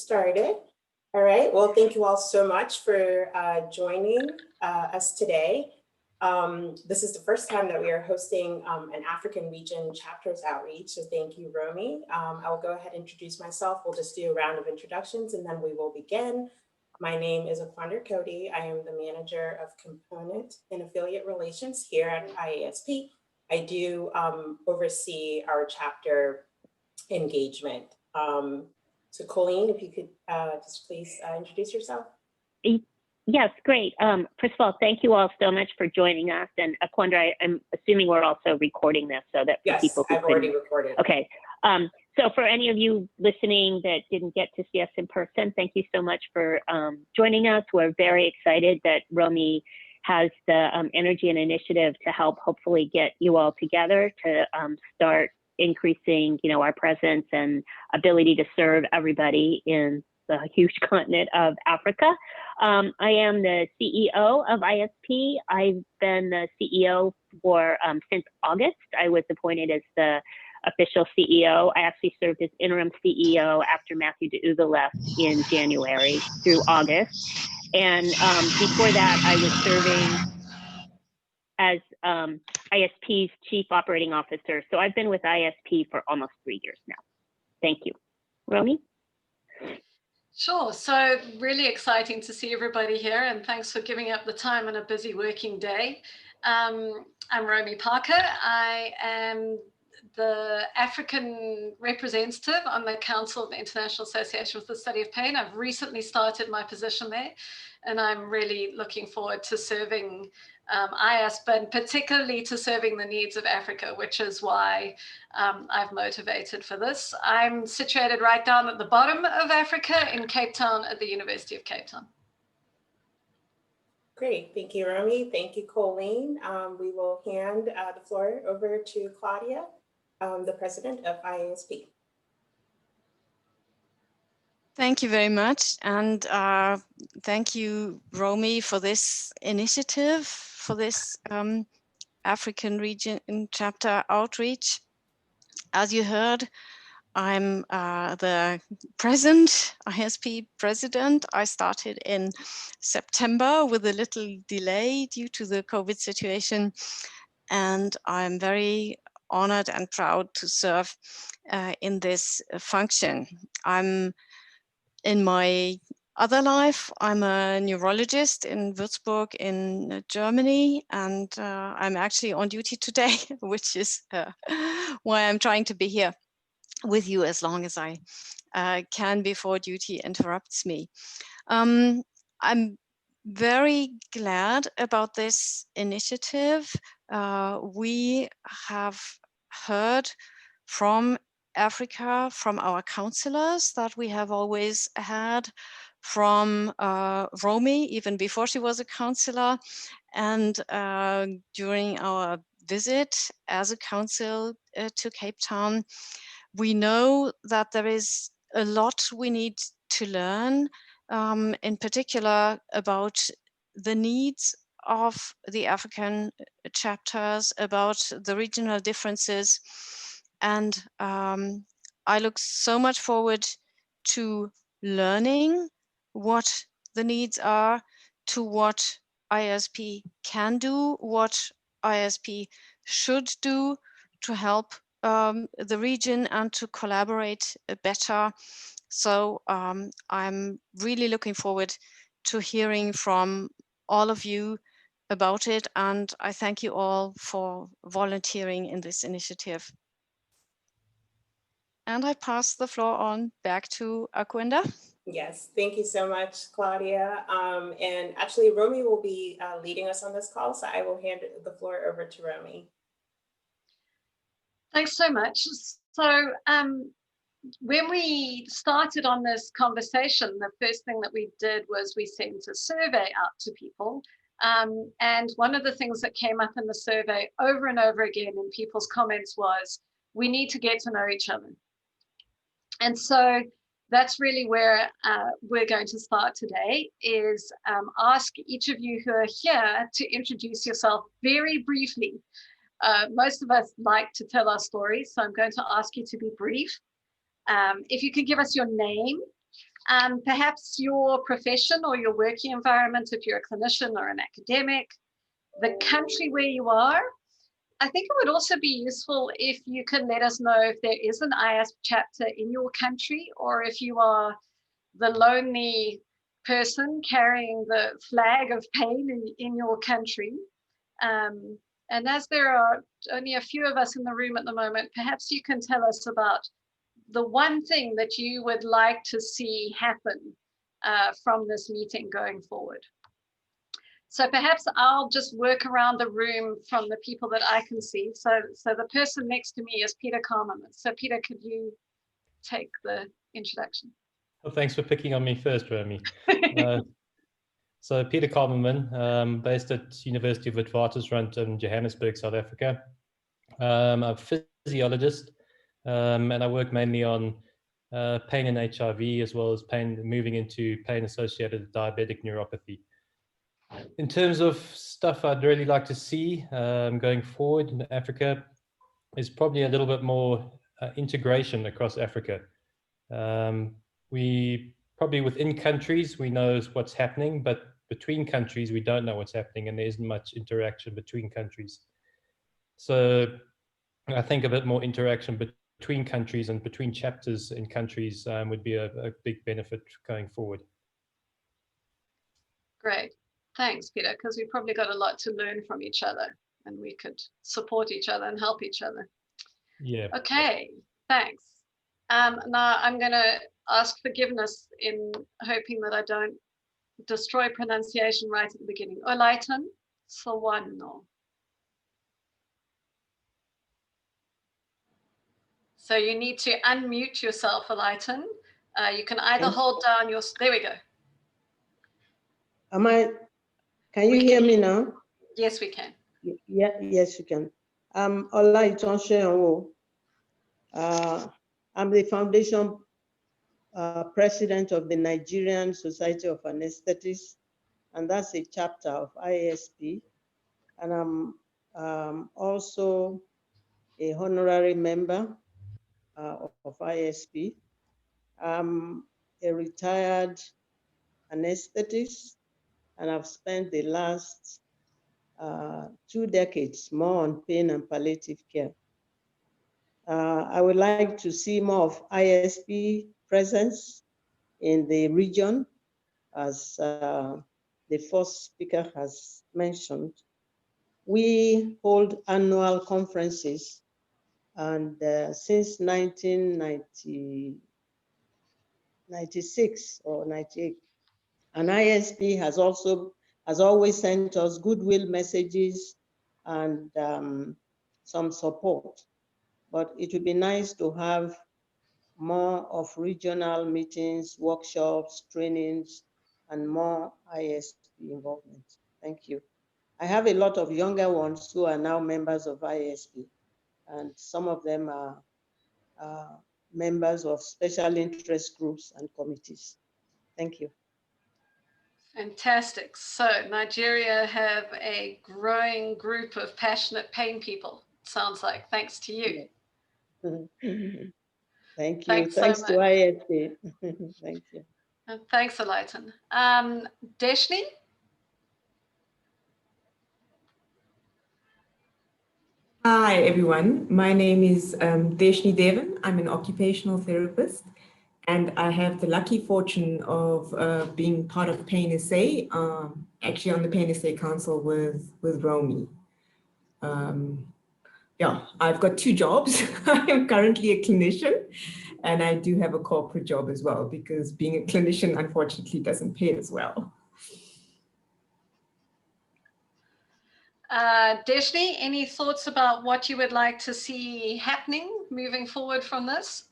started. All right, well, thank you all so much for joining us today. This is the first time that we are hosting an African region chapters outreach, so thank you, Romy. I will go ahead and introduce myself. We'll just do a round of introductions and then we will begin. My name is Aquanda Cody. I am the manager of component and affiliate relations here at IASP. I do oversee our chapter engagement. So Colleen, if you could just please introduce yourself. Yes, great. First of all, thank you all so much for joining us. And Aquanda, I'm assuming we're also recording this so that for people who I've already recorded. Okay. So for any of you listening that didn't get to see us in person, thank you so much for joining us. We're very excited that Romy has the energy and initiative to help hopefully get you all together to start increasing, our presence and ability to serve everybody in the huge continent of Africa. I am the CEO of ISP. I've been the CEO for since August. I was appointed as the official CEO. I actually served as interim CEO after Matthew DeUva left in January through August. And before that, I was serving as ISP's Chief Operating Officer. So I've been with ISP for almost 3 years now. Thank you. Romy? Sure. So really exciting to see everybody here, and thanks for giving up the time on a busy working day. I'm Romy Parker. I am the African representative on the Council of the International Association for the Study of Pain. I've recently started my position there, and I'm really looking forward to serving IASP, and particularly to serving the needs of Africa, which is why I've motivated for this. I'm situated right down at the bottom of Africa in Cape Town at the University of Cape Town. Great, thank you, Romy. Thank you, Colleen. We will hand the floor over to Claudia, the president of IASP. Thank you very much. And thank you, Romy, for this initiative, for this African region chapter outreach. As you heard, I'm the present ISP president. I started in September with a little delay due to the COVID situation. And I'm very honored and proud to serve in this function. In my other life, I'm a neurologist in Würzburg in Germany, and I'm actually on duty today, which is why I'm trying to be here with you as long as I can before duty interrupts me. I'm very glad about this initiative. We have heard from Africa, from our counselors that we have always had, from Romy, even before she was a counselor, and during our visit as a council to Cape Town, we know that there is a lot we need to learn, in particular about the needs of the African chapters, about the regional differences. And I look so much forward to learning what the needs are, to what ISP can do, what ISP should do to help the region and to collaborate better. So I'm really looking forward to hearing from all of you about it. And I thank you all for volunteering in this initiative. And I pass the floor on back to Aquanda. Yes, thank you so much, Claudia. And actually, Romy will be leading us on this call, so I will hand the floor over to Romy. Thanks so much. So when we started on this conversation, the first thing that we did was we sent a survey out to people. And one of the things that came up in the survey over and over again in people's comments was, we need to get to know each other. And so that's really where we're going to start today, is ask each of you who are here to introduce yourself very briefly. Most of us like to tell our stories, so I'm going to ask you to be brief. If you could give us your name, perhaps your profession or your working environment, if you're a clinician or an academic, the country where you are. I think it would also be useful if you could let us know if there is an IASP chapter in your country, or if you are the lonely person carrying the flag of pain in your country. And as there are only a few of us in the room at the moment, perhaps you can tell us about the one thing that you would like to see happen from this meeting going forward. So perhaps I'll just work around the room from the people that I can see. So the person next to me is Peter Carmen. So Peter, could you take the introduction? Well, thanks for picking on me first, Romy. So Peter Carmen, based at University of Witwatersrand in Johannesburg, South Africa. I'm a physiologist, and I work mainly on pain and HIV, as well as pain, moving into pain-associated with diabetic neuropathy. In terms of stuff I'd really like to see going forward in Africa is probably a little bit more integration across Africa. We probably within countries, we know what's happening, but between countries, we don't know what's happening, and there isn't much interaction between countries. So I think a bit more interaction between countries and between chapters in countries would be a big benefit going forward. Great. Thanks, Peter, because we've probably got a lot to learn from each other, and we could support each other and help each other. Yeah. Okay, thanks. Now I'm going to ask forgiveness in hoping that I don't destroy pronunciation right at the beginning. Olaitan Sawano. So you need to unmute yourself, Olaitan. You can either hold down your, there we go. Can you hear me now? Yes, we can. Yeah, yes, you can. Olaitan Sawano. I'm the foundation president of the Nigerian Society of Anesthetists, and that's a chapter of IASP. And I'm also a honorary member of IASP. I'm a retired anesthetist, and I've spent the last 2 decades more on pain and palliative care. I would like to see more of IASP presence in the region, as the first speaker has mentioned. We hold annual conferences, and since 1996 or 98, and IASP has always sent us goodwill messages and some support. But it would be nice to have more of regional meetings, workshops, trainings, and more IASP involvement. Thank you. I have a lot of younger ones who are now members of IASP, and some of them are members of special interest groups and committees. Thank you. Fantastic. So Nigeria have a growing group of passionate pain people, sounds like, thanks to you. Thank you. Thanks Thanks so to IASP. Thank you. And thanks, Olaitan. Deshni? Hi, everyone. My name is Deshni Devan. I'm an occupational therapist, and I have the lucky fortune of being part of Pain SA, actually on the Pain SA Council with Romy. Yeah, I've got 2 jobs. I am currently a clinician, and I do have a corporate job as well, because being a clinician, unfortunately, doesn't pay as well. Deshni, any thoughts about what you would like to see happening moving forward from this?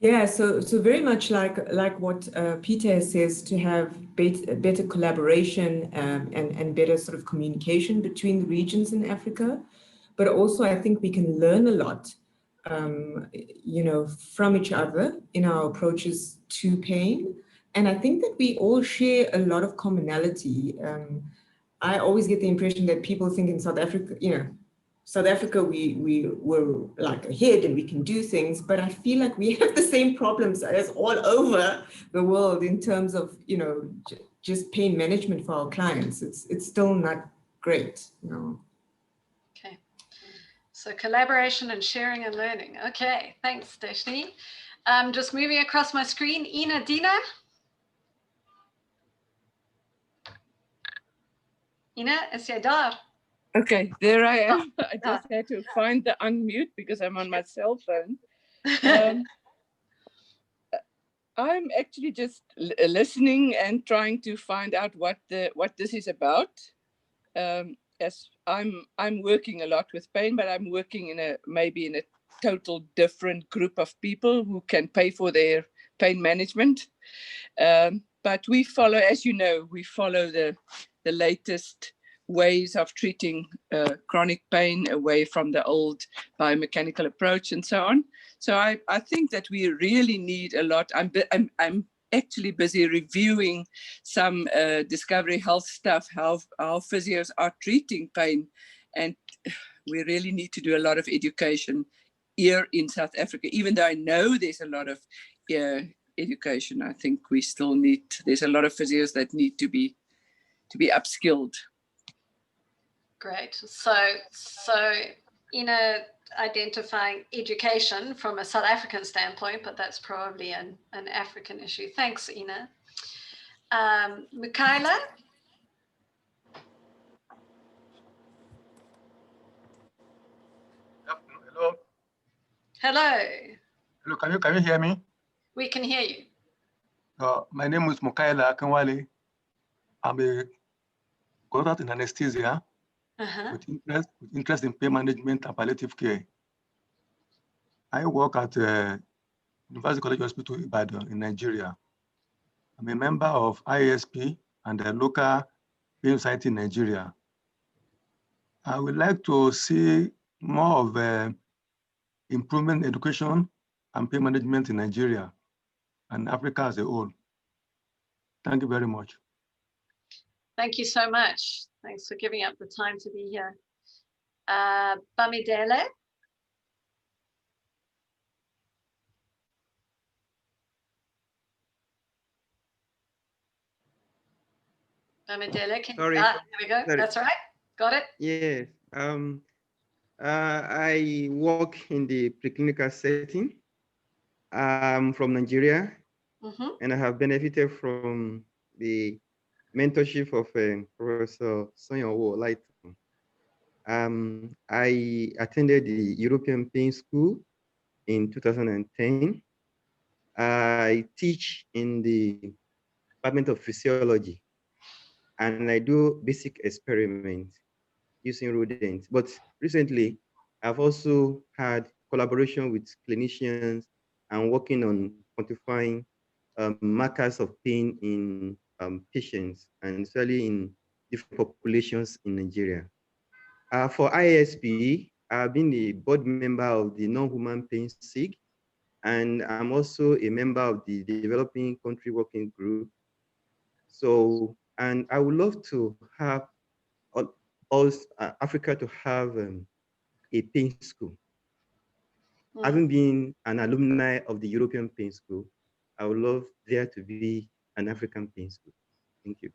Yeah, so very much like what Peter says, to have better collaboration and better sort of communication between the regions in Africa. But also, I think we can learn a lot, you know, from each other in our approaches to pain. And I think that we all share a lot of commonality. I always get the impression that people think in South Africa, you know, South Africa, we were like ahead and we can do things, but I feel like we have the same problems as all over the world in terms of, you know, just pain management for our clients. It's still not great, you know. Okay. So collaboration and sharing and learning. Okay, thanks, Deshni. Just moving across my screen, Ina Dina. Ina, is jy daar? Okay, there I am. I just had to find the unmute because I'm on my cell phone. I'm actually just listening and trying to find out what this is about. As I'm working a lot with pain, but I'm working maybe in a total different group of people who can pay for their pain management. But we follow, as you know, we follow the latest ways of treating chronic pain away from the old biomechanical approach and so on. So I think that we really need a lot. I'm actually busy reviewing some Discovery Health stuff, how physios are treating pain. And we really need to do a lot of education here in South Africa. Even though I know there's a lot of education, I think we still there's a lot of physios that need to be upskilled. Great. So identifying education from a South African standpoint, but that's probably an African issue. Thanks, Ina. Michaela? Hello. Hello. Hello, can you hear me? We can hear you. My name is Mukaila Akinwale. I'm a consultant in anesthesia with interest in pain management and palliative care. I work at University College Hospital Ibadan in Nigeria. I'm a member of ISP and the local pain society in Nigeria. I would like to see more of improvement in education and pain management in Nigeria and Africa as a whole. Thank you very much. Thank you so much. Thanks for giving up the time to be here. Bamidele? Bamidele, Sorry. there we go. Sorry. That's right. Got it? Yes. I work in the preclinical setting. I'm from Nigeria, and I have benefited from the mentorship of Professor Sonyawo Lighton. I attended the European Pain School in 2010. I teach in the Department of Physiology, and I do basic experiments using rodents. But recently, I've also had collaboration with clinicians and working on quantifying markers of pain in patients, and especially in different populations in Nigeria. For ISP, I've been the board member of the Non-Human Pain SIG, and I'm also a member of the Developing Country Working Group. So, and I would love to have Africa to have a pain school. Having been an alumni of the European Pain School, I would love there to be an African pain school. Thank you.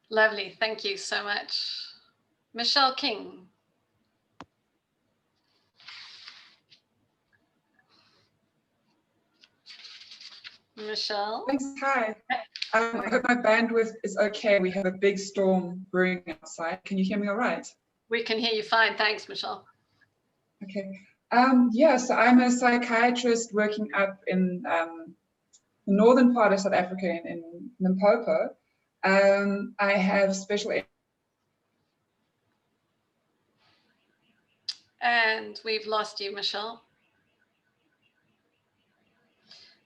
Lovely. Thank you so much. Michelle King. Michelle? Thanks. Hi. I hope my bandwidth is okay. We have a big storm brewing outside. Can you hear me all right? We can hear you fine. Thanks, Michelle. Okay. Yeah, so I'm a psychiatrist working up in the northern part of South Africa in Limpopo. I have special... And we've lost you, Michelle.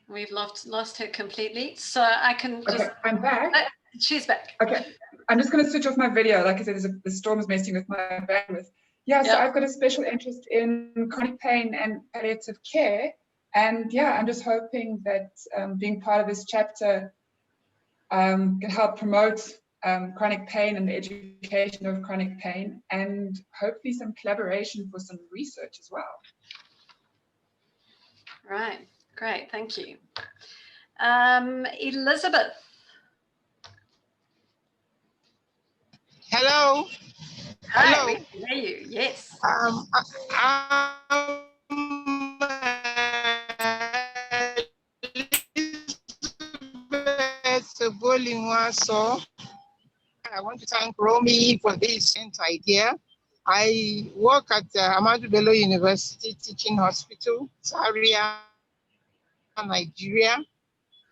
We've lost her completely. So I can just... Okay, I'm back. She's back. Okay, I'm just going to switch off my video. Like I said, the storm is messing with my bandwidth. Yeah, so I've got a special interest in chronic pain and palliative care. And yeah, I'm just hoping that being part of this chapter can help promote chronic pain and the education of chronic pain, and hopefully some collaboration for some research as well. Right, great, thank you. Elizabeth. Hello. Hi, Hello. we can hear you, yes. I'm so I want to thank Romy for this idea. I work at Ahmadu Bello University Teaching Hospital, Zaria, Nigeria.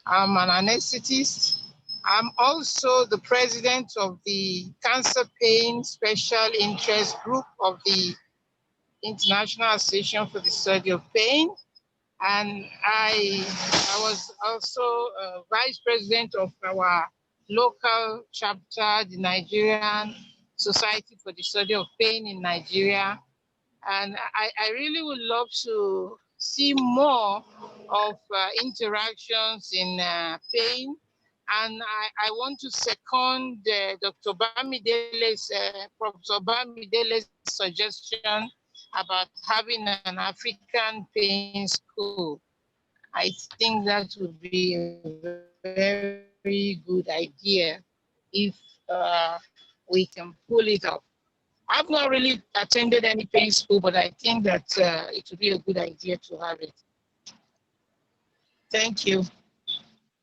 I'm an anesthetist. I'm also the president of the Cancer Pain Special Interest Group of the International Association for the Study of Pain. And I was also vice president of our local chapter, the Nigerian Society for the Study of Pain in Nigeria. And I really would love to see more of interactions in pain. And I want to second Dr. Bamidele's, Professor Bamidele's suggestion about having an African pain school. I think that would be a very good idea if we can pull it off. I've not really attended any pain school, but I think that it would be a good idea to have it. Thank you.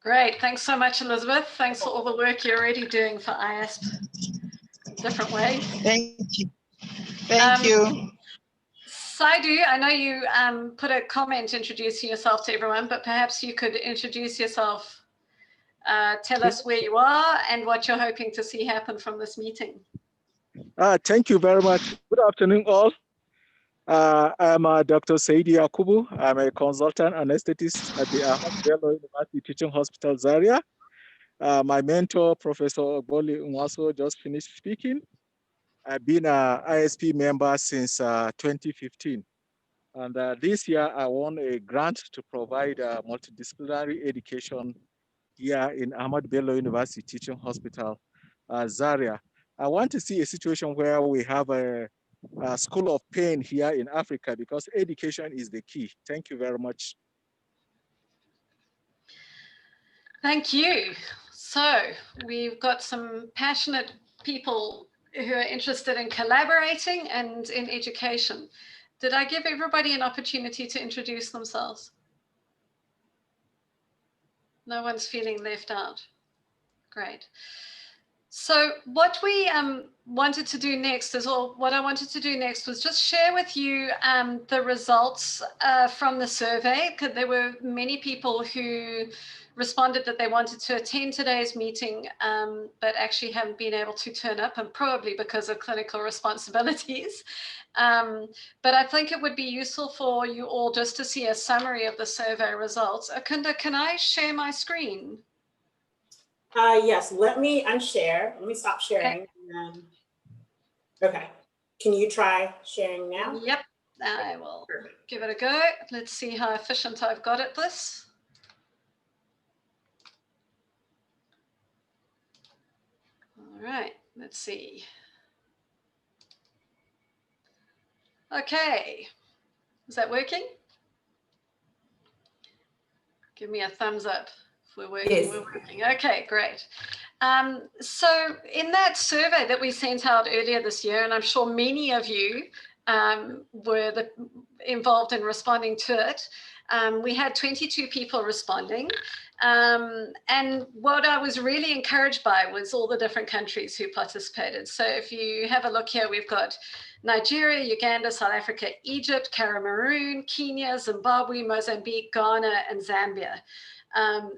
Great, thanks so much, Elizabeth. Thanks for all the work you're already doing for IASP in different ways. Thank you. Thank you. Saidu, I know you put a comment introducing yourself to everyone, but perhaps you could introduce yourself, tell us where you are and what you're hoping to see happen from this meeting. Thank you very much. Good afternoon, all. I'm Dr. Saidi Yakubu. I'm a consultant anesthetist at the Ahmadu Bello University Teaching Hospital, Zaria. My mentor, Professor Ogboli Nwaso, just finished speaking. I've been an ISP member since 2015. And this year, I won a grant to provide multidisciplinary education here in Ahmadu Bello University Teaching Hospital, Zaria. I want to see a situation where we have a school of pain here in Africa, because education is the key. Thank you very much. Thank you. So we've got some passionate people who are interested in collaborating and in education. Did I give everybody an opportunity to introduce themselves? No one's feeling left out. Great. So what we wanted to do next is, or what I wanted to do next was just share with you the results from the survey, because there were many people who responded that they wanted to attend today's meeting, but actually haven't been able to turn up, and probably because of clinical responsibilities. But I think it would be useful for you all just to see a summary of the survey results. Akunda, can I share my screen? Yes, let me unshare. Let me stop sharing. Okay. Okay. Can you try sharing now? Yep, I will give it a go. Let's see how efficient I've got at this. All right, let's see. Okay, is that working? Give me a thumbs up if we're working. Yes. We're working. Okay, great. So in that survey that we sent out earlier this year, and I'm sure many of you were involved in responding to it, we had 22 people responding. And what I was really encouraged by was all the different countries who participated. So if you have a look here, we've got Nigeria, Uganda, South Africa, Egypt, Cameroon, Kenya, Zimbabwe, Mozambique, Ghana, and Zambia.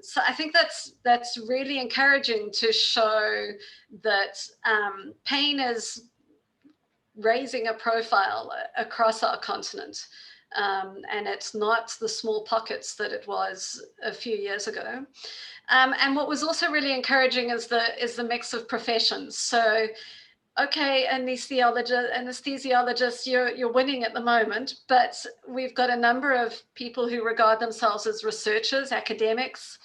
So I think that's really encouraging to show that pain is raising a profile across our continent. And it's not the small pockets that it was a few years ago. And what was also really encouraging is the mix of professions. So, okay, anesthesiologists, you're winning at the moment, but we've got a number of people who regard themselves as researchers, academics,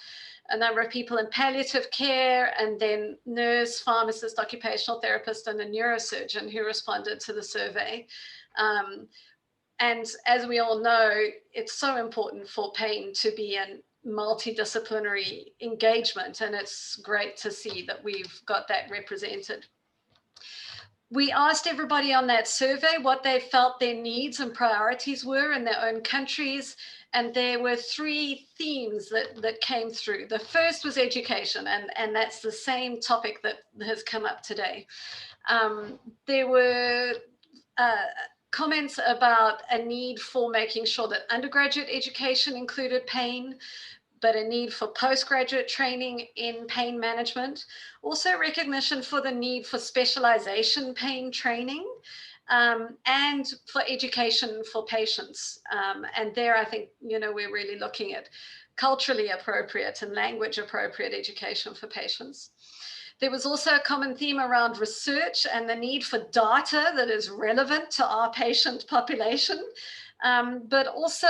a number of people in palliative care, and then nurse, pharmacist, occupational therapist, and a neurosurgeon who responded to the survey. And as we all know, it's so important for pain to be in multidisciplinary engagement, and it's great to see that we've got that represented. We asked everybody on that survey what they felt their needs and priorities were in their own countries, and there were 3 themes that came through. The first was education, and that's the same topic that has come up today. There were comments about a need for making sure that undergraduate education included pain, but a need for postgraduate training in pain management. Also recognition for the need for specialization pain training, and for education for patients. And there, I think, we're really looking at culturally appropriate and language appropriate education for patients. There was also a common theme around research and the need for data that is relevant to our patient population, but also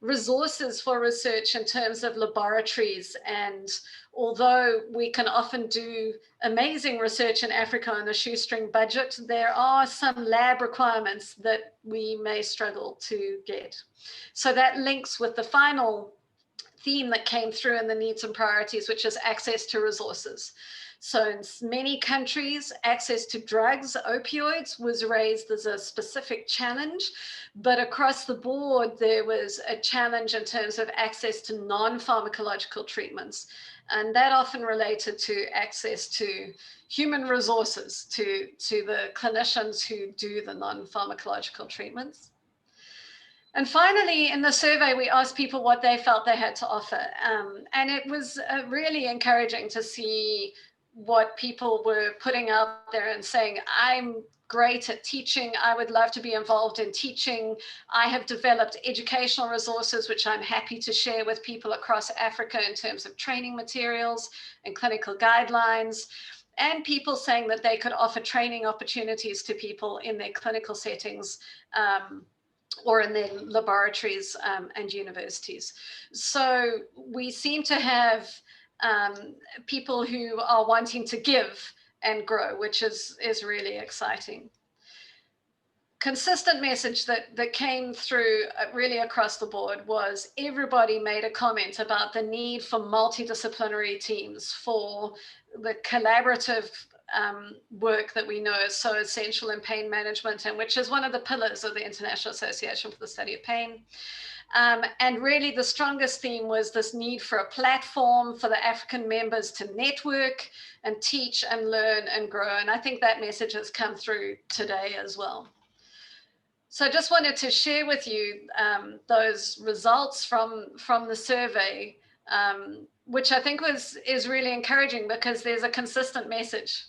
resources for research in terms of laboratories. And although we can often do amazing research in Africa on a shoestring budget, there are some lab requirements that we may struggle to get. So that links with the final theme that came through in the needs and priorities, which is access to resources. So in many countries, access to drugs, opioids, was raised as a specific challenge, but across the board, there was a challenge in terms of access to non-pharmacological treatments. And that often related to access to human resources, to the clinicians who do the non-pharmacological treatments. And finally, in the survey, we asked people what they felt they had to offer. And it was really encouraging to see what people were putting out there and saying, I'm great at teaching. I would love to be involved in teaching. I have developed educational resources, which I'm happy to share with people across Africa in terms of training materials and clinical guidelines. And people saying that they could offer training opportunities to people in their clinical settings, or in their laboratories and universities. So we seem to have people who are wanting to give and grow, which is really exciting. Consistent message that came through really across the board was everybody made a comment about the need for multidisciplinary teams, for the collaborative work that we know is so essential in pain management, and which is one of the pillars of the International Association for the Study of Pain. And really the strongest theme was this need for a platform for the African members to network and teach and learn and grow. And I think that message has come through today as well. So I just wanted to share with you those results from the survey, which I think is really encouraging, because there's a consistent message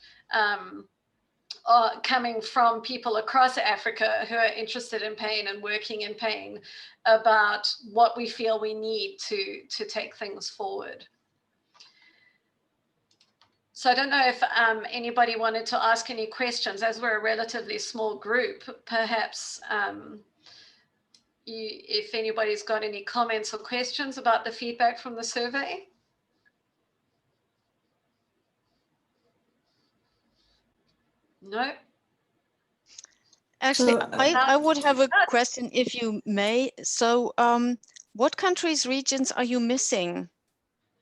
coming from people across Africa who are interested in pain and working in pain about what we feel we need to take things forward. So I don't know if anybody wanted to ask any questions. As we're a relatively small group, perhaps if anybody's got any comments or questions about the feedback from the survey. No? Actually, So, I would have a question, if you may. So what countries, regions are you missing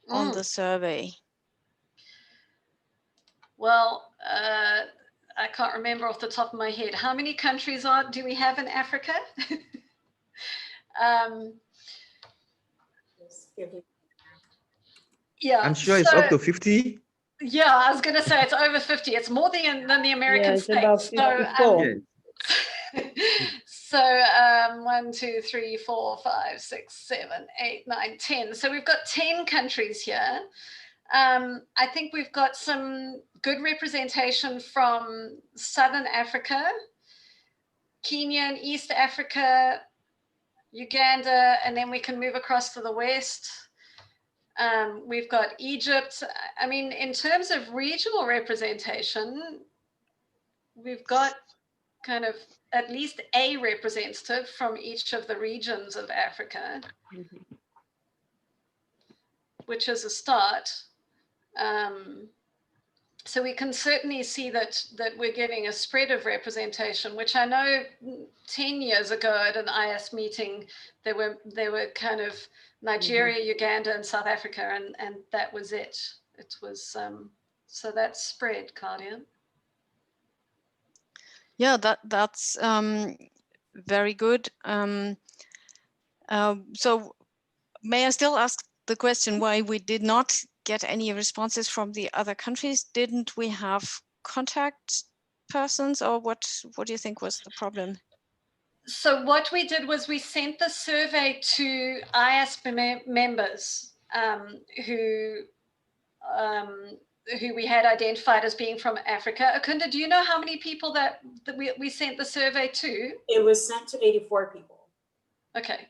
on the survey? Well, I can't remember off the top of my head. How many countries do we have in Africa? Yeah, I'm sure it's up to 50. Yeah, I was going to say it's over 50. It's more than the American it's about states. So, 54. so 1, 2, 3, 4, 5, 6, 7, 8, 9, 10. So we've got 10 countries here. I think we've got some good representation from Southern Africa, Kenya and East Africa, Uganda, and then we can move across to the West. We've got Egypt. I mean, in terms of regional representation, we've got kind of at least a representative from each of the regions of Africa. which is a start. So we can certainly see that we're getting a spread of representation, which I know 10 years ago at an IS meeting, there were kind of Nigeria, Uganda, and South Africa, and that was it. It was so that's spread, Claudia. Yeah, that's very good. So may I still ask the question why we did not get any responses from the other countries? Didn't we have contact persons, or what do you think was the problem? So what we did was we sent the survey to IASP members who we had identified as being from Africa. Akunda, do you know how many people that we sent the survey to? It was sent to 84 people. Okay.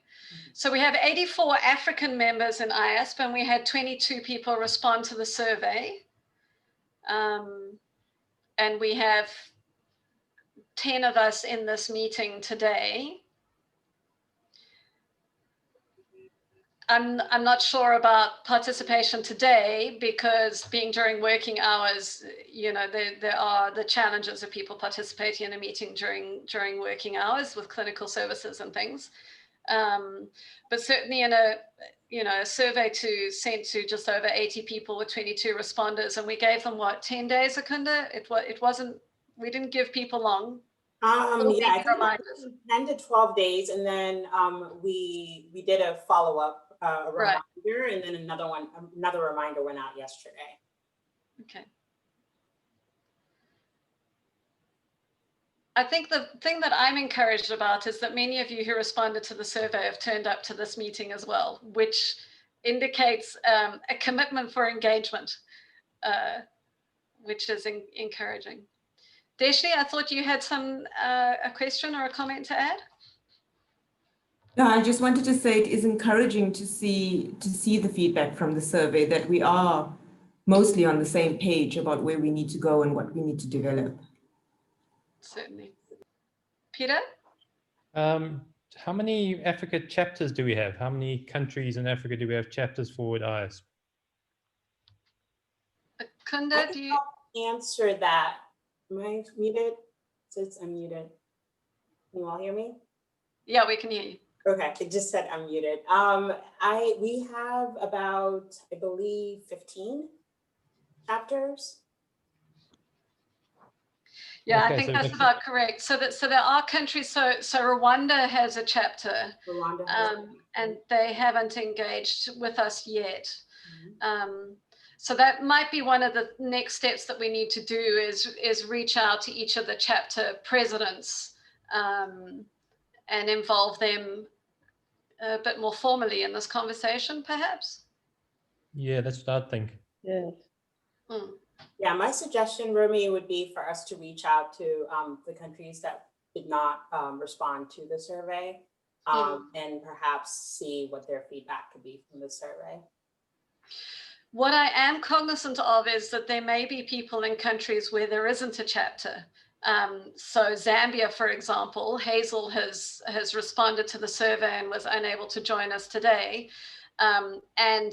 So we have 84 African members in IASP, and we had 22 people respond to the survey. And we have 10 of us in this meeting today. I'm not sure about participation today, because being during working hours, you know, there are the challenges of people participating in a meeting during working hours with clinical services and things. But certainly in a survey sent to just over 80 people with 22 responders, and we gave them what, 10 days, Akunda? It wasn't, we didn't give people long. Yeah, I think 10 to 12 days, and then we did a follow-up reminder, and then another reminder went out yesterday. Okay. I think the thing that I'm encouraged about is that many of you who responded to the survey have turned up to this meeting as well, which indicates a commitment for engagement, which is encouraging. Deshli, I thought you had a question or a comment to add? No, I just wanted to say it is encouraging to see the feedback from the survey, that we are mostly on the same page about where we need to go and what we need to develop. Certainly. Peter? How many Africa chapters do we have? How many countries in Africa do we have chapters for at IASP? Akunda, do you answer that? Am I muted? It says I'm muted. Can you all hear me? Yeah, we can hear you. Okay, it just said I'm muted. We have about, I believe, 15 chapters. Yeah, okay, I think that's about correct. So there are countries. So Rwanda has a chapter, and they haven't engaged with us yet. So that might be one of the next steps that we need to do is reach out to each of the chapter presidents and involve them a bit more formally in this conversation, perhaps. Yeah, that's what I think. Yes. Yeah, my suggestion, Romy, would be for us to reach out to the countries that did not respond to the survey and perhaps see what their feedback could be from the survey. What I am cognizant of is that there may be people in countries where there isn't a chapter. So Zambia, for example, Hazel has responded to the survey and was unable to join us today. And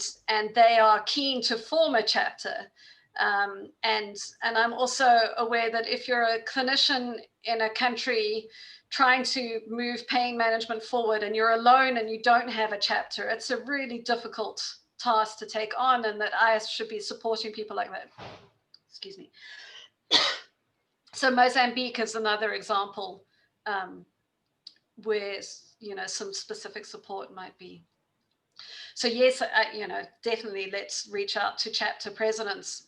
they are keen to form a chapter. And I'm also aware that if you're a clinician in a country trying to move pain management forward and you're alone and you don't have a chapter, it's a really difficult task to take on, and that IS should be supporting people like that. Excuse me. So Mozambique is another example where, you know, some specific support might be. So yes, you know, definitely let's reach out to chapter presidents.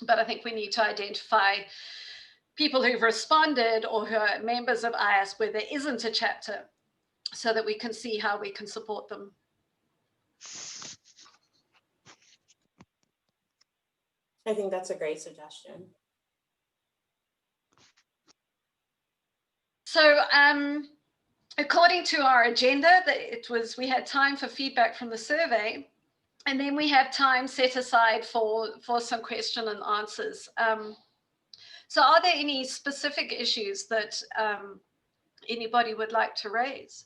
But I think we need to identify people who've responded or who are members of IAS where there isn't a chapter, so that we can see how we can support them. I think that's a great suggestion. So according to our agenda, we had time for feedback from the survey, and then we have time set aside for some question and answers. So are there any specific issues that anybody would like to raise?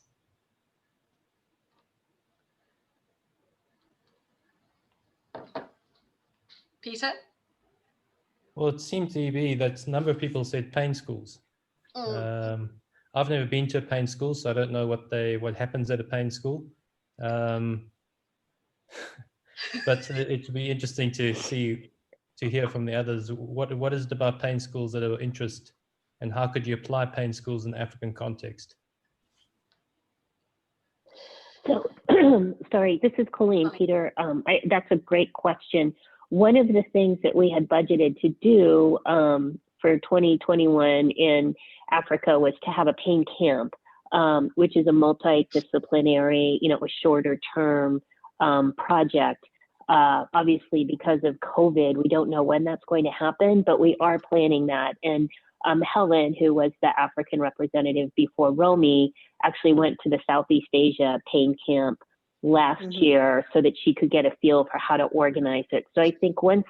Peter? Well, it seemed to be that a number of people said pain schools. I've never been to a pain school, so I don't know what happens at a pain school. But it would be interesting to hear from the others. What is it about pain schools that are of interest, and how could you apply pain schools in African context? So, sorry, this is Colleen, Peter. That's a great question. One of the things that we had budgeted to do for 2021 in Africa was to have a pain camp, which is a multidisciplinary, a shorter term project. Obviously, because of COVID, we don't know when that's going to happen, but we are planning that. And Helen, who was the African representative before Romy, actually went to the Southeast Asia pain camp last year so that she could get a feel for how to organize it. So I think once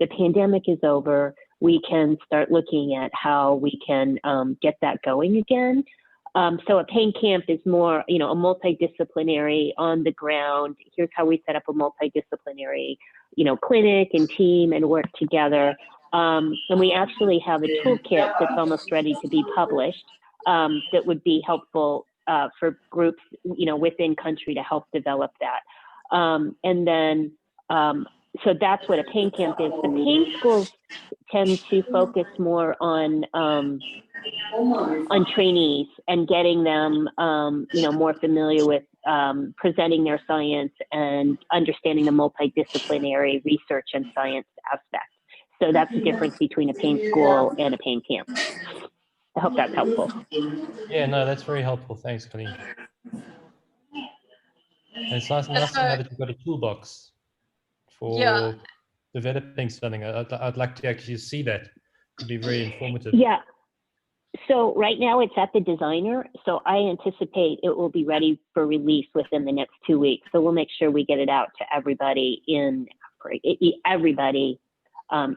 the pandemic is over, we can start looking at how we can get that going again. So a pain camp is more, a multidisciplinary on the ground. Here's how we set up a multidisciplinary, clinic and team and work together. And we actually have a toolkit that's almost ready to be published that would be helpful for groups, within country to help develop that. And then, so that's what a pain camp is. The pain schools tend to focus more on trainees and getting them, more familiar with presenting their science and understanding the multidisciplinary research and science aspect. So that's the difference between a pain school and a pain camp. I hope that's helpful. Yeah, no, that's very helpful. Thanks, Colleen. And it's nice to know that you've got a toolbox for developing something. I'd like to actually see that. It'd be very informative. Yeah. So right now it's at the designer. So I anticipate it will be ready for release within the next 2 weeks. So we'll make sure we get it out to everybody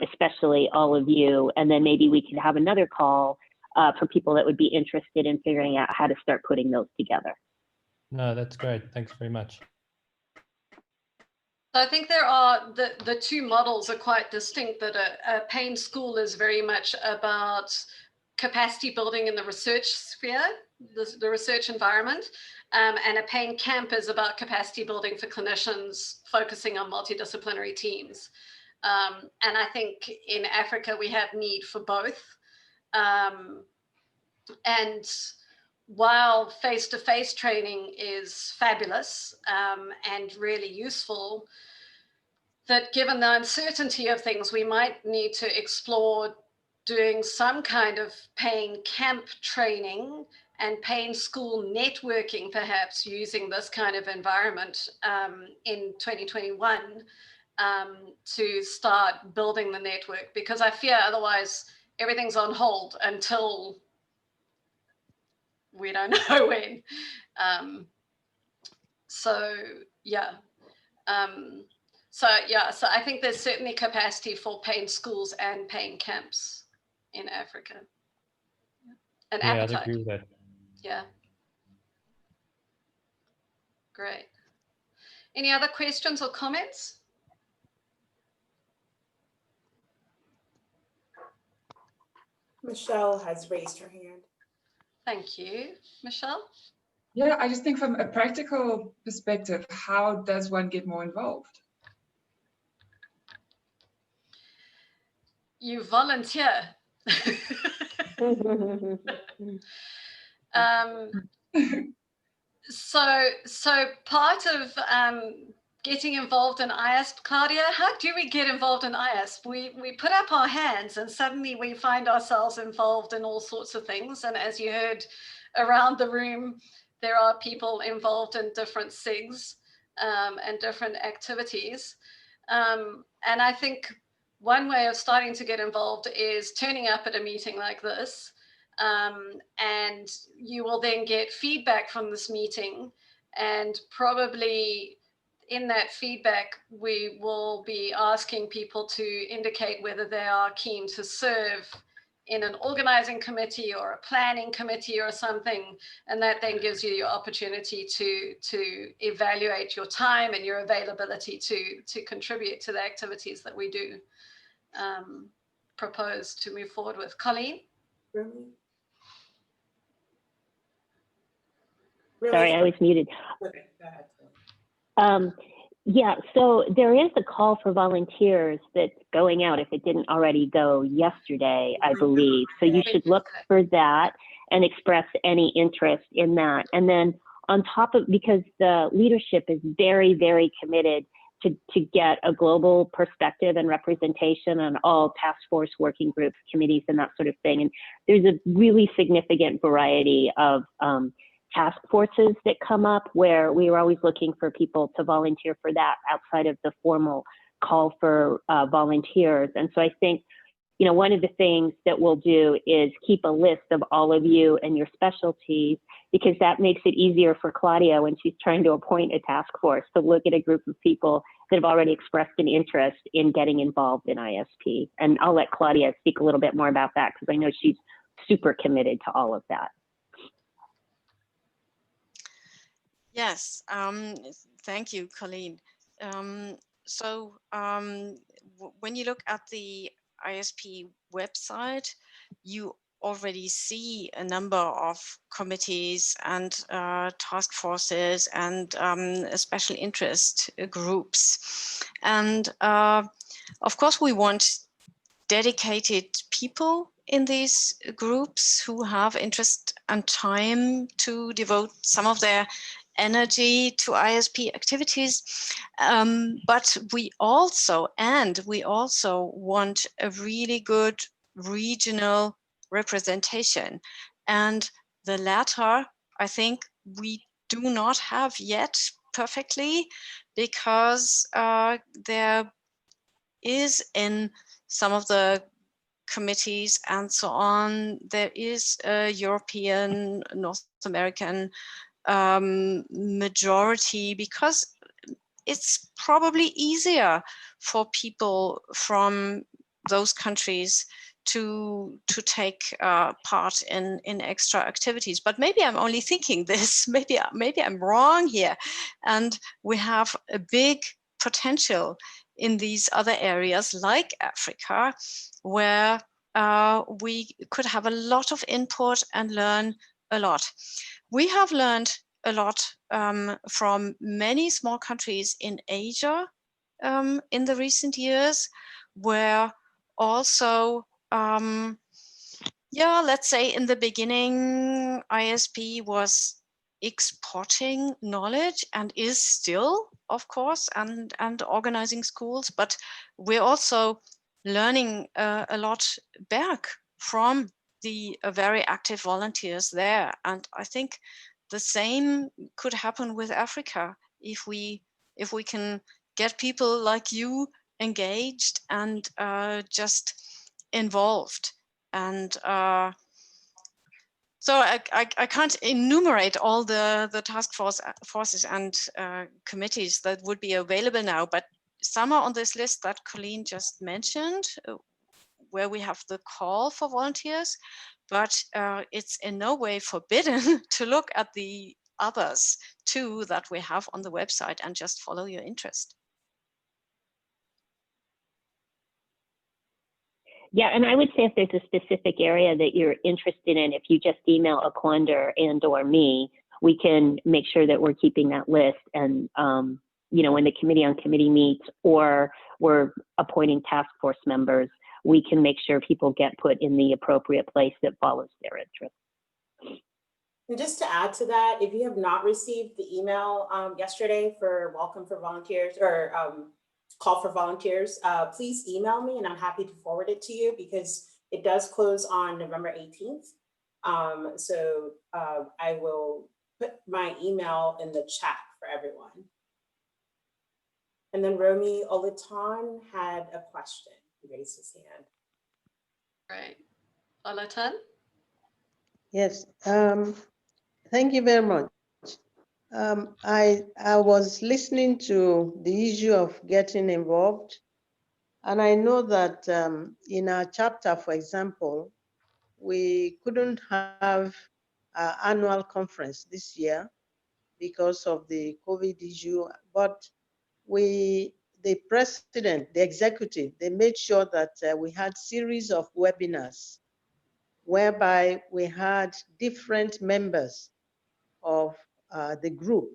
especially all of you. And then maybe we can have another call for people that would be interested in figuring out how to start putting those together. No, that's great. Thanks very much. I think there are, the two models are quite distinct, that a pain school is very much about capacity building in the research sphere, the research environment, and a pain camp is about capacity building for clinicians focusing on multidisciplinary teams. And I think in Africa, we have need for both. And while face-to-face training is fabulous and really useful, that given the uncertainty of things, we might need to explore doing some kind of pain camp training and pain school networking, perhaps using this kind of environment in 2021 to start building the network, because I fear otherwise everything's on hold until we don't know when. So I think there's certainly capacity for pain schools and pain camps in Africa. And appetite. I'd agree with that. Yeah. Great. Any other questions or comments? Michelle has raised her hand. Thank you. Michelle? Yeah, I just think from a practical perspective, how does one get more involved? You volunteer. So part of getting involved in IASP, Claudia, how do we get involved in IASP? We put up our hands and suddenly we find ourselves involved in all sorts of things. And as you heard around the room, there are people involved in different SIGs and different activities. And I think one way of starting to get involved is turning up at a meeting like this. And you will then get feedback from this meeting, and probably in that feedback, we will be asking people to indicate whether they are keen to serve in an organizing committee or a planning committee or something, and that then gives you your opportunity to evaluate your time and your availability to contribute to the activities that we do propose to move forward with. Colleen? Really? Sorry, I was muted. Okay, go ahead. Yeah, so there is a call for volunteers that's going out if it didn't already go yesterday, I believe. So you should look for that and express any interest in that. And then on top of, because the leadership is very, very committed to get a global perspective and representation on all task force working groups, committees, and that sort of thing. And there's a really significant variety of task forces that come up where we are always looking for people to volunteer for that outside of the formal call for volunteers. And so I think, you know, one of the things that we'll do is keep a list of all of you and your specialties, because that makes it easier for Claudia when she's trying to appoint a task force to look at a group of people that have already expressed an interest in getting involved in ISP. And I'll let Claudia speak a little bit more about that because I know she's super committed to all of that. Yes, thank you, Colleen. When you look at the ISP website, you already see a number of committees and task forces and special interest groups. And of course, we want dedicated people in these groups who have interest and time to devote some of their energy to ISP activities, but we also want a really good regional representation, and the latter I think we do not have yet perfectly, because there is in some of the committees and so on, there is a European, North American majority, because it's probably easier for people from those countries to take part in extra activities. But maybe I'm only thinking this, maybe I'm wrong here, and we have a big potential in these other areas like Africa, where we could have a lot of input and learn a lot. We have learned a lot from many small countries in Asia in the recent years, where also, let's say in the beginning, ISP was exporting knowledge and is still, of course, and organizing schools, but we're also learning a lot back from the very active volunteers there. And I think the same could happen with Africa if we can get people like you engaged and just involved. And so I can't enumerate all the task forces and committees that would be available now, but some are on this list that Colleen just mentioned, where we have the call for volunteers, but it's in no way forbidden to look at the others too that we have on the website and just follow your interest. Yeah, and I would say if there's a specific area that you're interested in, if you just email Akwander and or me, we can make sure that we're keeping that list. And, you know, when the committee on committee meets or we're appointing task force members, we can make sure people get put in the appropriate place that follows their interest. And just to add to that, if you have not received the email yesterday for welcome for volunteers or call for volunteers, please email me and I'm happy to forward it to you, because it does close on November 18th. So I will put my email in the chat for everyone. And then Romy Olatan had a question. He raised his hand. Right. Olatan? Yes, thank you very much. I was listening to the issue of getting involved, and I know that in our chapter, for example, we couldn't have an annual conference this year because of the COVID issue, but the president, the executive, they made sure that we had series of webinars whereby we had different members of the group,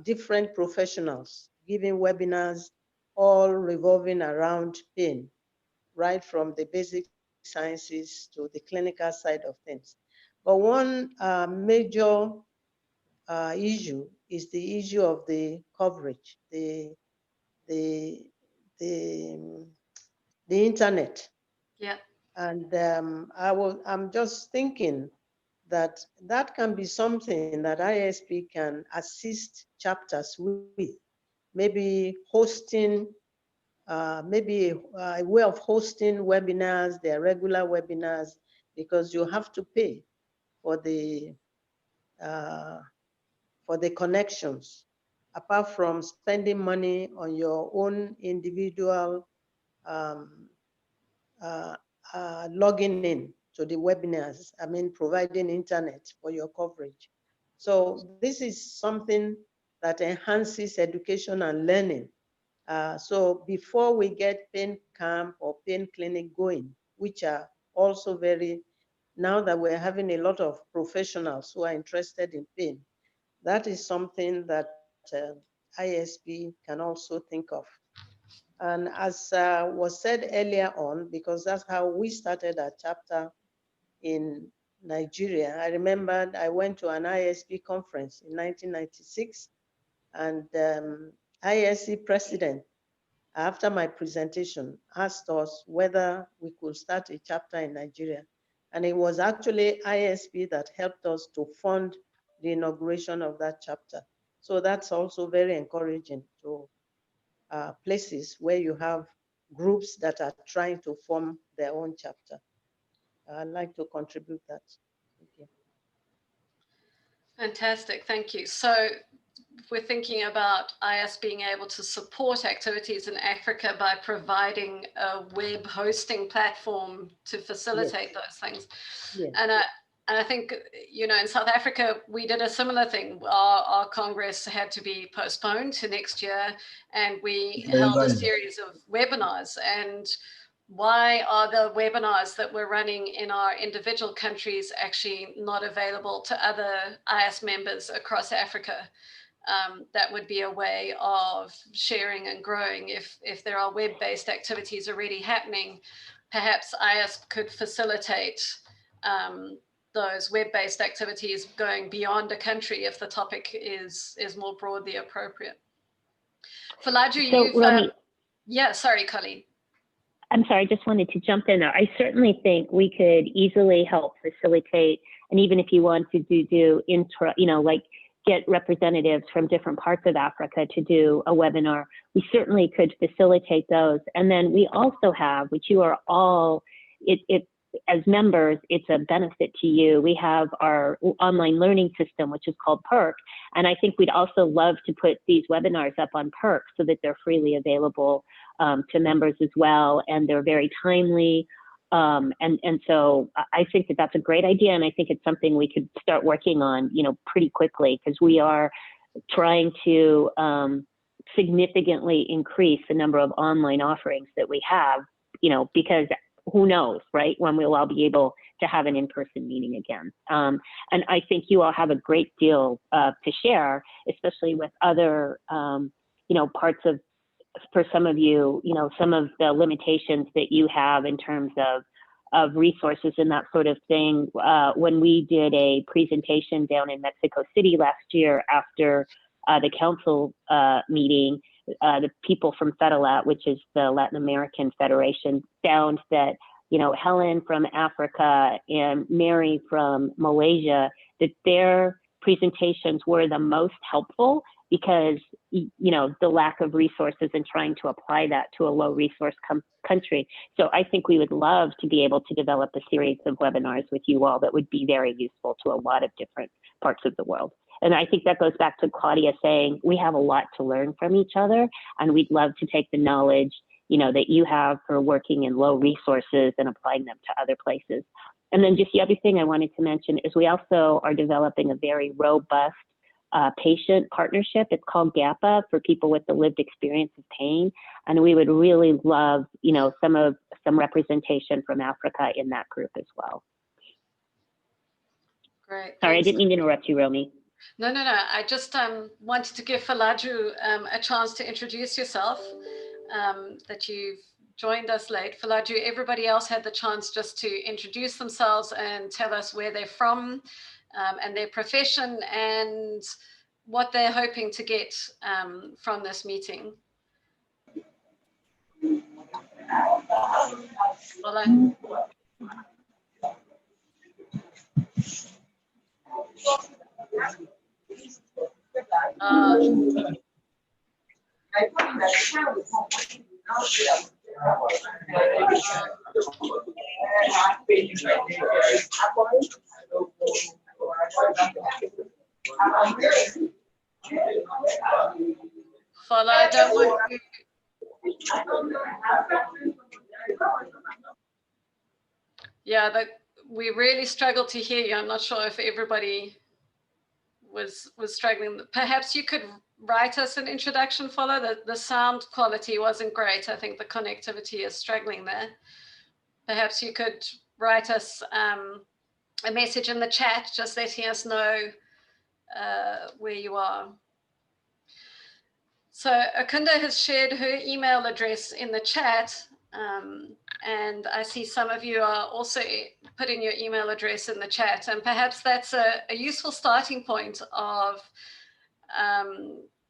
different professionals giving webinars, all revolving around pain, right from the basic sciences to the clinical side of things. But one major issue is the issue of the coverage, the internet. Yeah. And I'm just thinking that can be something that ISP can assist chapters with, maybe hosting, maybe a way of hosting webinars, their regular webinars, because you have to pay for the connections, apart from spending money on your own individual logging in to the webinars, I mean, providing internet for your coverage. So this is something that enhances education and learning. So before we get pain camp or pain clinic going, which are also very, now that we're having a lot of professionals who are interested in pain, that is something that ISP can also think of. And as was said earlier on, because that's how we started our chapter in Nigeria, I remembered I went to an ISP conference in 1996, and ISC president, after my presentation, asked us whether we could start a chapter in Nigeria. And it was actually ISP that helped us to fund the inauguration of that chapter. So that's also very encouraging to places where you have groups that are trying to form their own chapter. I'd like to contribute that. Thank you. Fantastic, thank you. So we're thinking about IS being able to support activities in Africa by providing a web hosting platform to facilitate those things. Yes. And I think, you know, in South Africa, we did a similar thing. Our Congress had to be postponed to next year, and we held a series of webinars. And why are the webinars that we're running in our individual countries actually not available to other IS members across Africa? That would be a way of sharing and growing. If there are web-based activities already happening, perhaps IS could facilitate those web-based activities going beyond a country if the topic is more broadly appropriate. Falaju, so, you've... Romy, yeah, sorry, Colleen. I'm sorry, I just wanted to jump in there. I certainly think we could easily help facilitate, and even if you want to do intra, you know, like get representatives from different parts of Africa to do a webinar, we certainly could facilitate those. And then we also have, which you are all, as members, it's a benefit to you. We have our online learning system, which is called PERC. And I think we'd also love to put these webinars up on PERC so that they're freely available to members as well. And they're very timely. And so I think that that's a great idea. And I think it's something we could start working on, you know, pretty quickly, because we are trying to significantly increase the number of online offerings that we have, you know, because who knows, right, when we'll all be able to have an in-person meeting again. And I think you all have a great deal to share, especially with other, you know, parts of, for some of you, you know, some of the limitations that you have in terms of resources and that sort of thing. When we did a presentation down in Mexico City last year after the council meeting, the people from FEDELAT, which is the Latin American Federation, found that, you know, Helen from Africa and Mary from Malaysia, that their presentations were the most helpful because, you know, the lack of resources and trying to apply that to a low resource country. So I think we would love to be able to develop a series of webinars with you all that would be very useful to a lot of different parts of the world. And I think that goes back to Claudia saying we have a lot to learn from each other, and we'd love to take the knowledge that you have for working in low resources and applying them to other places. And then just the other thing I wanted to mention is we also are developing a very robust patient partnership. It's called GAPA, for people with the lived experience of pain. And we would really love, some representation from Africa in that group as well. Great. Sorry, Thanks. I didn't mean to interrupt you, Romy. No. I just wanted to give Falaju a chance to introduce yourself, that you've joined us late. Falaju, everybody else had the chance just to introduce themselves and tell us where they're from, and their profession and what they're hoping to get from this meeting. Falaju. Fala, I don't want you. Yeah, we really struggled to hear you. I'm not sure if everybody was struggling. Perhaps you could write us an introduction, Fala. The sound quality wasn't great. I think the connectivity is struggling there. Perhaps you could write us a message in the chat, just letting us know where you are. So Akunda has shared her email address in the chat, and I see some of you are also putting your email address in the chat, and perhaps that's a useful starting point of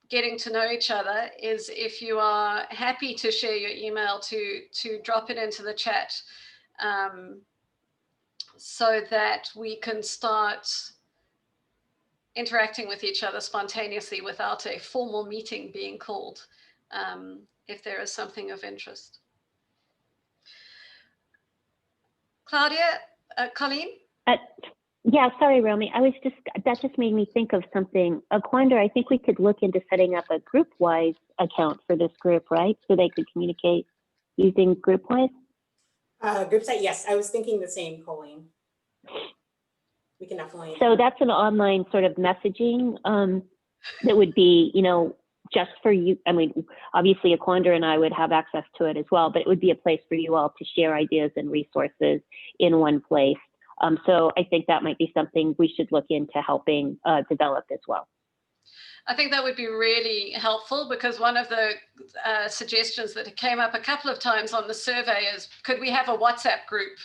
getting to know each other, is if you are happy to share your email to drop it into the chat, so that we can start interacting with each other spontaneously without a formal meeting being called, if there is something of interest. Claudia, Colleen? Yeah, sorry, Romy. That just made me think of something. Aquanda, I think we could look into setting up a group-wise account for this group, right? So they could communicate using group-wise? Group site, yes, I was thinking the same, Colleen. We can definitely. So that's an online sort of messaging that would be, just for you. I mean, obviously Aquanda and I would have access to it as well, but it would be a place for you all to share ideas and resources in one place. So I think that might be something we should look into helping develop as well. I think that would be really helpful, because one of the suggestions that came up a couple of times on the survey is, could we have a WhatsApp group,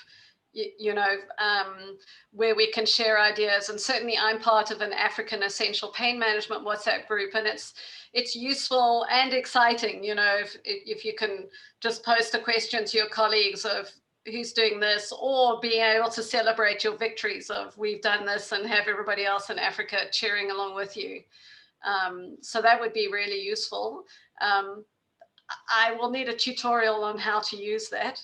where we can share ideas? And certainly I'm part of an African Essential Pain Management WhatsApp group, and it's useful and exciting, if you can just post a question to your colleagues of who's doing this, or being able to celebrate your victories of we've done this, and have everybody else in Africa cheering along with you. So that would be really useful. I will need a tutorial on how to use that.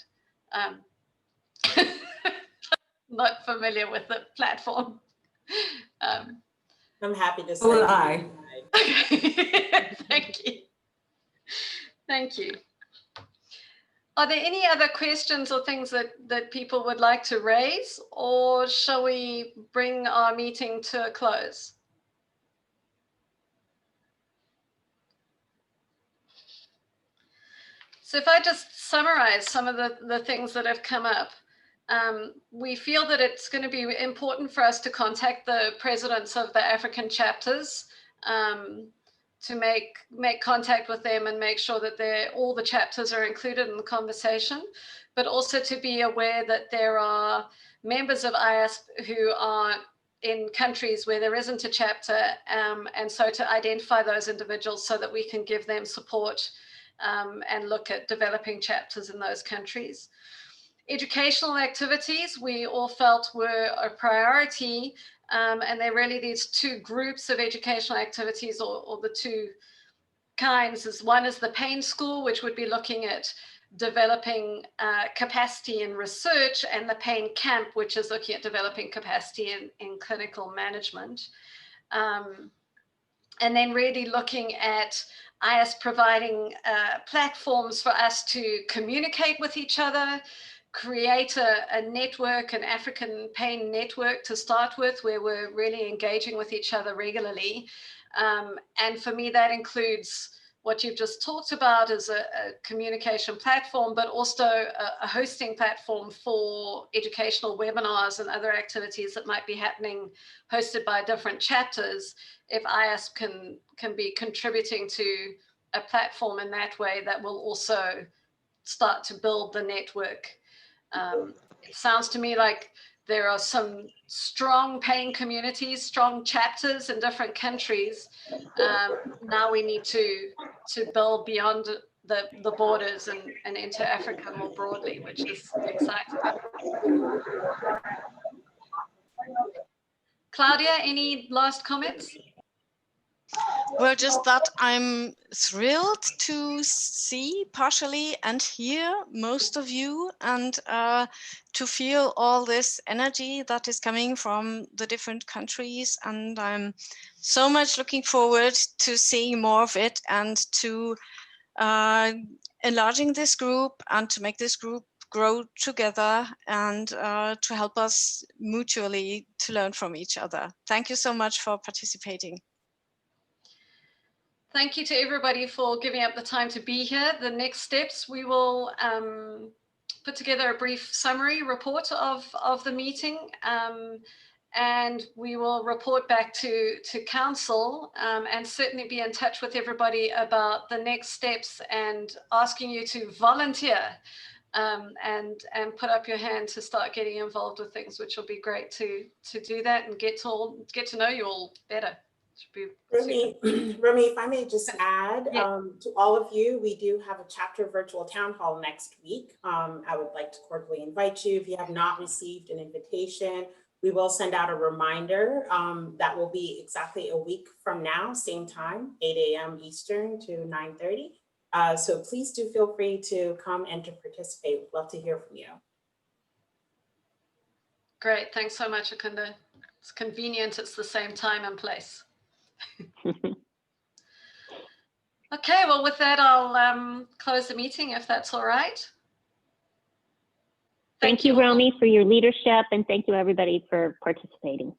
Not familiar with the platform. I'm happy to say. So will I. Thank you. Thank you. Are there any other questions or things that people would like to raise, or shall we bring our meeting to a close? So if I just summarize some of the things that have come up, we feel that it's going to be important for us to contact the presidents of the African chapters, to make contact with them and make sure that all the chapters are included in the conversation, but also to be aware that there are members of IASP who are in countries where there isn't a chapter, and so to identify those individuals so that we can give them support, and look at developing chapters in those countries. Educational activities we all felt were a priority, and they're really these two groups of educational activities, or the two kinds. One is the pain school, which would be looking at developing capacity in research, and the pain camp, which is looking at developing capacity in clinical management. And then really looking at IS providing platforms for us to communicate with each other, create a network, an African pain network to start with, where we're really engaging with each other regularly. And for me, that includes what you've just talked about as a communication platform, but also a hosting platform for educational webinars and other activities that might be happening, hosted by different chapters. If IS can be contributing to a platform in that way, that will also start to build the network. It sounds to me like there are some strong pain communities, strong chapters in different countries. Now we need to build beyond the borders and into Africa more broadly, which is exciting. Claudia, any last comments? Well, just that I'm thrilled to see partially and hear most of you, and to feel all this energy that is coming from the different countries. And I'm so much looking forward to seeing more of it, and to enlarging this group, and to make this group grow together, and to help us mutually to learn from each other. Thank you so much for participating. Thank you to everybody for giving up the time to be here. The next steps, we will put together a brief summary report of the meeting, and we will report back to council, and certainly be in touch with everybody about the next steps, and asking you to volunteer and put up your hand to start getting involved with things, which will be great to do that and get to know you all better. Romy, if I may just add, to all of you, we do have a chapter virtual town hall next week. I would like to cordially invite you. If you have not received an invitation, we will send out a reminder. That will be exactly a week from now, same time, 8 a.m. Eastern to 9:30. So please do feel free to come and to participate. We'd love to hear from you. Great, thanks so much, Akunda. It's convenient, it's the same time and place. Okay, well, with that, I'll close the meeting, if that's all right. Thank you, Romy, for your leadership, and thank you, everybody, for participating.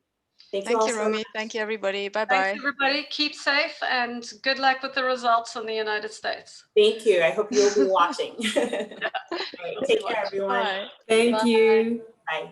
Thank you, Romy. Thank you, everybody. Bye-bye. Thanks, everybody. Keep safe, and good luck with the results in the United States. Thank you. I hope you'll be watching. Right, take care, everyone. Bye. Thank you. Bye.